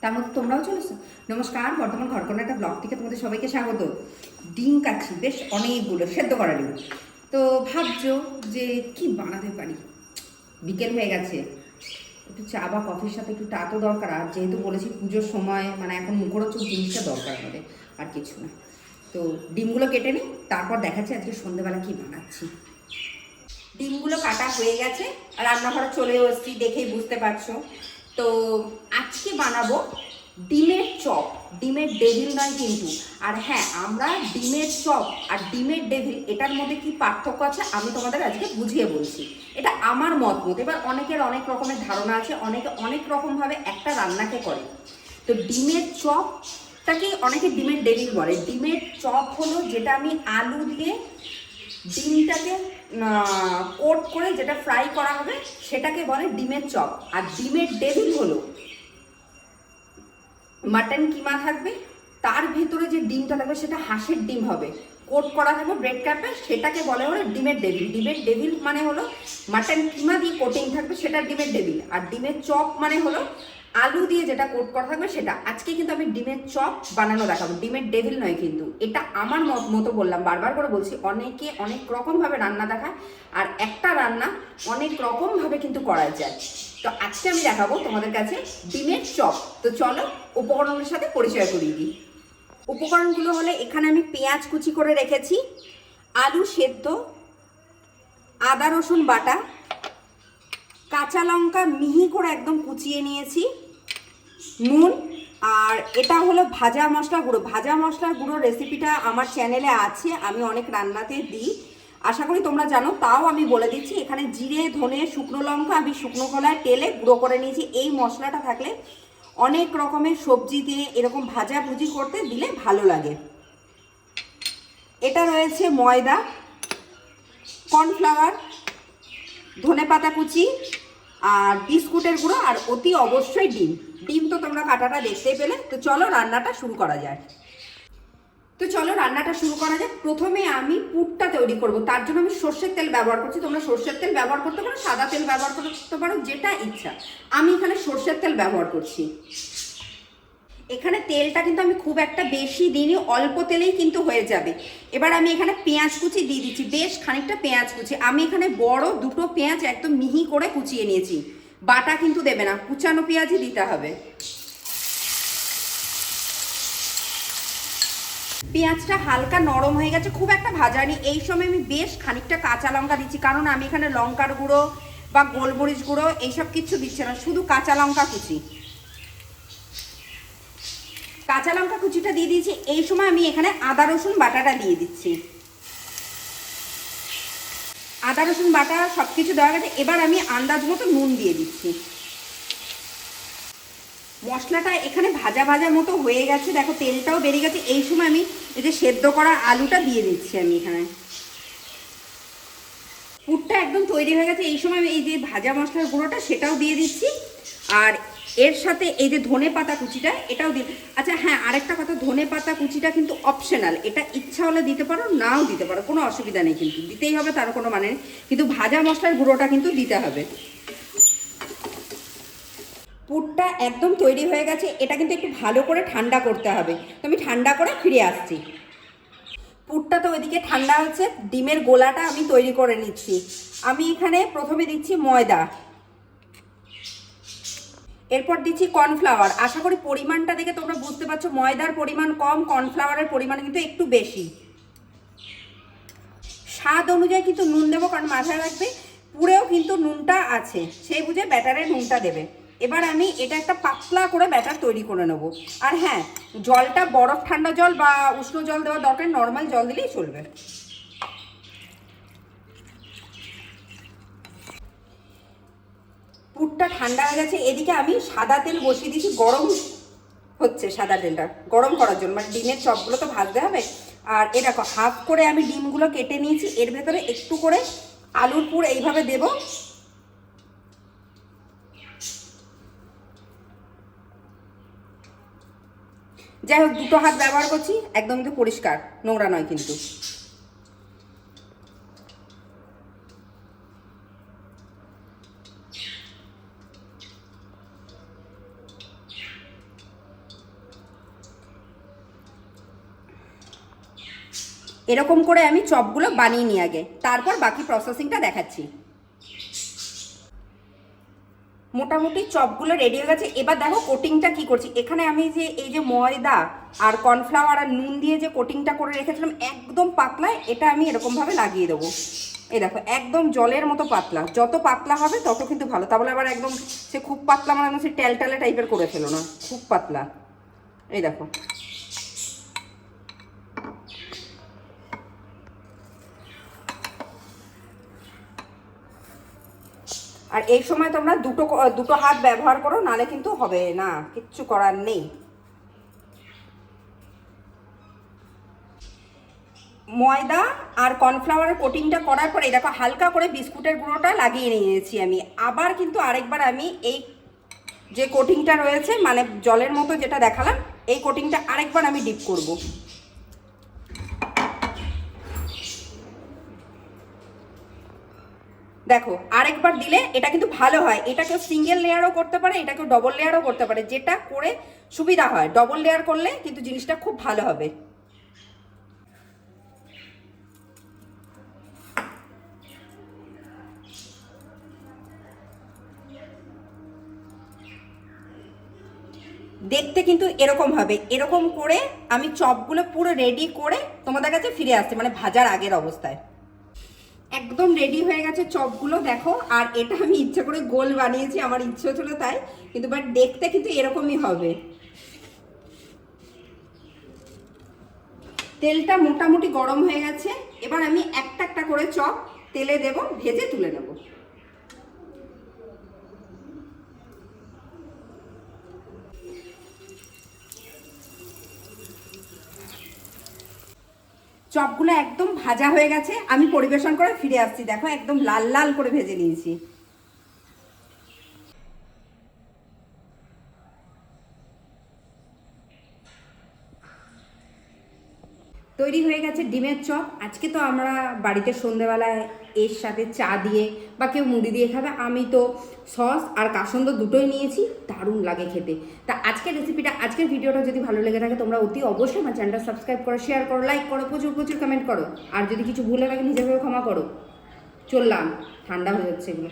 তার মধ্যে তোমরাও চলেছো। নমস্কার, বর্তমান ঘরকন্যা একটা ব্লগ থেকে তোমাদের সবাইকে স্বাগত। ডিম কাচ্ছি, বেশ অনেকগুলো সেদ্ধ করা ডিম। তো ভাবছো যে কি বানাতে পারি, বিকেল হয়ে গেছে, একটু চা বা কফির সাথে একটু টা তো দরকার। আর যেহেতু বলেছি পুজোর সময় মানে এখন মুখরোচক জিনিসটা দরকার আমাদের, আর কিছু না। তো ডিমগুলো কেটে নিই, তারপর দেখাচ্ছি আজকে সন্ধ্যেবেলা কি বানাচ্ছি। ডিমগুলো কাটা হয়ে গেছে, রান্নাঘরে চলেও এসেছি, দেখেই বুঝতে পারছো। তো আজকে বানাবো ডিমের চপ। ডিমের ডেভিল নয় কিন্তু। আর হ্যাঁ, আমরা ডিমের চপ আর ডিমের ডেভিল এটার মধ্যে কি পার্থক্য আছে আমি তোমাদের আজকে বুঝিয়ে বলছি। এটা আমার মত। এবার অনেকের অনেক রকমের ধারণা আছে, অনেকে অনেক রকমভাবে একটা রান্নাকে করে। তো ডিমের চপটাকে অনেকে ডিমের ডেভিল বলে। ডিমের চপ হলো যেটা আমি আলু দিয়ে ডিমটাকে কোট করে যেটা ফ্রাই করা হবে সেটাকে বলে ডিমের চপ। আর ডিমের ডেভিল হলো মাটন কিমা থাকবে, তার ভেতরে যে ডিমটা থাকবে সেটা হাঁসের ডিম হবে, কোট করা থাকবে ব্রেড ক্যাপে, সেটাকে বলে হলো ডিমের ডেভিল। ডিমের ডেভিল মানে হলো মাটন কিমা দিয়ে কোটিং থাকবে, সেটা ডিমের ডেভিল। আর ডিমের চপ মানে হলো আলু দিয়ে যেটা কোট করা থাকবে সেটা। আজকে কিন্তু আমি ডিমের চপ বানানো দেখাবো, ডিমের ডেভিল নয় কিন্তু। এটা আমার মতো বললাম, বারবার করে বলছি, অনেকে অনেক রকমভাবে রান্না দেখায়, আর একটা রান্না অনেক রকমভাবে কিন্তু করা যায়। তো আজকে আমি দেখাবো তোমাদের কাছে ডিমের চপ। তো চলো উপকরণের সাথে পরিচয় করিয়ে দিই। উপকরণগুলো হলে এখানে আমি পেঁয়াজ কুচি করে রেখেছি, আলু সেদ্ধ, আদা রসুন বাটা, কাঁচা লঙ্কা মিহি করে একদম কুচিয়ে নিয়েছি, নুন, আর এটা হলো ভাজা মশলা গুঁড়ো। ভাজা মশলার গুঁড়ো রেসিপিটা আমার চ্যানেলে আছে, আমি অনেক রান্নাতে দিই, আশা করি তোমরা জানো, তাও আমি বলে দিচ্ছি। এখানে জিরে, ধনে, শুকনো লঙ্কা আমি শুকনো খোলায় তেলে গুঁড়ো করে নিয়েছি। এই মশলাটা থাকলে অনেক রকমের সবজি দিয়ে এরকম ভাজা ভুজি করতে দিলে ভালো লাগে। এটা রয়েছে ময়দা, কর্নফ্লাওয়ার, ধনেপাতা কুচি, আর বিস্কুটের গুঁড়ো, আর অতি অবশ্যই ডিম। ডিম তো তোমরা কাটাটা দেখতেই পেলে। তো চলো রান্নাটা শুরু করা যায়। প্রথমে আমি পুরটা তৈরি করব। তার জন্য আমি সর্ষের তেল ব্যবহার করছি। তোমরা সর্ষের তেল ব্যবহার করতে পারো, সাদা তেল ব্যবহার করতে পারো, যেটা ইচ্ছা। আমি এখানে সর্ষের তেল ব্যবহার করছি। এখানে তেলটা কিন্তু আমি খুব একটা বেশি দিইনি, অল্প তেলেই কিন্তু হয়ে যাবে। এবার আমি এখানে পেঁয়াজ কুচি দিয়ে দিচ্ছি, বেশ খানিকটা পেঁয়াজ কুচি। আমি এখানে বড় দুটো পেঁয়াজ একদম মিহি করে কুচিয়ে নিয়েছি। বাটা কিন্তু দেবে না, কুচানো পেঁয়াজই দিতে হবে। পেঁয়াজটা হালকা নরম হয়ে গেছে, খুব একটা ভাজা নেই। এই সময় আমি বেশ খানিকটা কাঁচা লঙ্কা দিচ্ছি, কারণ আমি এখানে লঙ্কার গুঁড়ো বা গোলমরিচ গুঁড়ো এইসব কিছু দিচ্ছে না, শুধু কাঁচা লঙ্কা কুচি। কাঁচা লঙ্কা কুচিটা দিয়ে দিয়েছি। এই সময় আমি এখানে আদা রসুন বাটাটা দিয়ে দিচ্ছি। আদা রসুন বাটা সব কিছু দেওয়া গেছে। এবার আমি আন্দাজ মতো নুন দিয়ে দিচ্ছি। মশলাটা এখানে ভাজা ভাজা মতো হয়ে গেছে, দেখো তেলটাও বেরিয়ে গেছে। এই সময় আমি এই যে সেদ্ধ করা আলুটা দিয়ে দিচ্ছি। আমি এখানে পুরটা একদম তৈরি হয়ে গেছে। এই সময় আমি এই যে ভাজা মশলার গুঁড়োটা সেটাও দিয়ে দিচ্ছি, আর এর সাথে এই যে ধনে পাতা কুচিটা এটাও দিই। আচ্ছা হ্যাঁ, আরেকটা কথা, ধনে পাতা কুচিটা কিন্তু অপশনাল, এটা ইচ্ছা হলে দিতে পারো, নাও দিতে পারো, কোনো অসুবিধা নেই, কিন্তু দিতেই হবে তার কোনো মানে নেই। কিন্তু ভাজা মশলার গুঁড়োটা কিন্তু দিতে হবে। পুরটা একদম তৈরি হয়ে গেছে, এটা কিন্তু একটু ভালো করে ঠান্ডা করতে হবে। তো আমি ঠান্ডা করে ফিরে আসছি। পুরটা তো ওইদিকে ঠান্ডা হচ্ছে, ডিমের গোলাটা আমি তৈরি করে নিচ্ছি। আমি এখানে প্রথমে দিচ্ছি ময়দা, এরপর দিচ্ছি কর্নফ্লাওয়ার। আশা করি পরিমাণটা দেখে তোমরা বুঝতে পারছো, ময়দার পরিমাণ কম, কর্নফ্লাওয়ারের পরিমাণ কিন্তু একটু বেশি। স্বাদ অনুযায়ী কিন্তু নুন দেবো, কারণ মাথায় রাখবে পুরেও কিন্তু নুনটা আছে, সেই বুঝে ব্যাটারে নুনটা দেবে। এবার আমি এটা একটা পাতলা করে ব্যাটার তৈরি করে নেব। আর হ্যাঁ, জলটা বরফ ঠান্ডা জল বা উষ্ণ জল দেওয়ার দরকার, নর্মাল জল দিলেই চলবে। পুরটা ঠান্ডা হয়ে গেছে, এদিকে আমি সাদা তেল বসিয়ে দিয়েছি, গরম হচ্ছে। সাদা তেলটা গরম করার জন্য, মানে ডিমের চপগুলো তো ভাজতে হবে। আর এ দেখো, হাফ করে আমি ডিমগুলো কেটে নিয়েছি, এর ভেতরে একটু করে আলুর পুর এইভাবে দেব। যাই হোক, দুটো হাত ব্যবহার করছি, একদম কিন্তু পরিষ্কার, নোংরা নয় কিন্তু। এরকম করে আমি চপগুলো বানিয়ে নিই আগে, তারপর বাকি প্রসেসিংটা দেখাচ্ছি। মোটামুটি চপগুলো রেডি হয়ে গেছে। এবার দেখো কোটিংটা কি করছি। এখানে আমি যে এই যে ময়দা আর কর্নফ্লাওয়ার আর নুন দিয়ে যে কোটিংটা করে রেখেছিলাম একদম পাতলা, এটা আমি এরকমভাবে লাগিয়ে দেবো। এই দেখো একদম জলের মতো পাতলা, যত পাতলা হবে তত কিন্তু ভালো। তা বলে আবার একদম সে খুব পাতলা মানে সে টেলটালে টাইপের করে ফেলো না, খুব পাতলা। এই দেখো আর এই সময় তোমরা দুটো হাত ব্যবহার করো, নালে কিন্তু হবে না, কিচ্ছু করার নেই। ময়দা আর কর্নফ্লাওয়ারের কোটিংটা করার পরে দেখো হালকা করে বিস্কুটের গুঁড়োটা লাগিয়ে নিয়েছি আমি। আবার কিন্তু আরেকবার আমি এই যে কোটিংটা রয়েছে মানে জলের মতো যেটা দেখালাম, এই কোটিংটা আরেকবার আমি ডিপ করব। দেখো আরেকবার দিলে এটা কিন্তু ভালো হয়। এটা কেউ সিঙ্গেল লেয়ারও করতে পারে, এটা কেউ ডবল লেয়ারও করতে পারে, যেটা করে সুবিধা হয়। ডবল লেয়ার করলে কিন্তু জিনিসটা খুব ভালো হবে। দেখতে কিন্তু এরকম হবে। এরকম করে আমি চপগুলো পুরো রেডি করে তোমাদের কাছে ফিরে আসছি, মানে ভাজার আগের অবস্থায়। একদম রেডি হয়ে গেছে চপগুলো দেখো। আর এটা আমি ইচ্ছে করে গোল বানিয়েছি, আমার ইচ্ছে ছিল তাই, কিন্তু বাট দেখতে কিন্তু এরকমই হবে। তেলটা মোটামুটি গরম হয়ে গেছে। এবার আমি একটা একটা করে চপ তেলে দেব, ভেজে তুলে নেব। চপগুলো একদম ভাজা হয়ে গেছে, আমি পরিবেশন করে ফিরে আসছি। দেখো একদম লাল লাল করে ভেজে নিয়েছি। তৈরি হয়ে গেছে ডিমের চপ। আজকে তো আমরা বাড়িতে সন্ধেবেলায় এর সাথে চা দিয়ে বা কেউ মুড়ি দিয়ে খাবে, আমি তো সস আর কাসন্দ দুটোই নিয়েছি, দারুণ লাগে খেতে। তা আজকের রেসিপিটা, আজকের ভিডিওটা যদি ভালো লেগে থাকে তোমরা অতি অবশ্যই আমার চ্যানেলটা সাবস্ক্রাইব করো, শেয়ার করো, লাইক করো, প্রচুর প্রচুর কমেন্ট করো। আর যদি কিছু ভুলে থাকে নিজেভাবে ক্ষমা করো। চললাম, ঠান্ডা হয়ে যাচ্ছে এগুলো।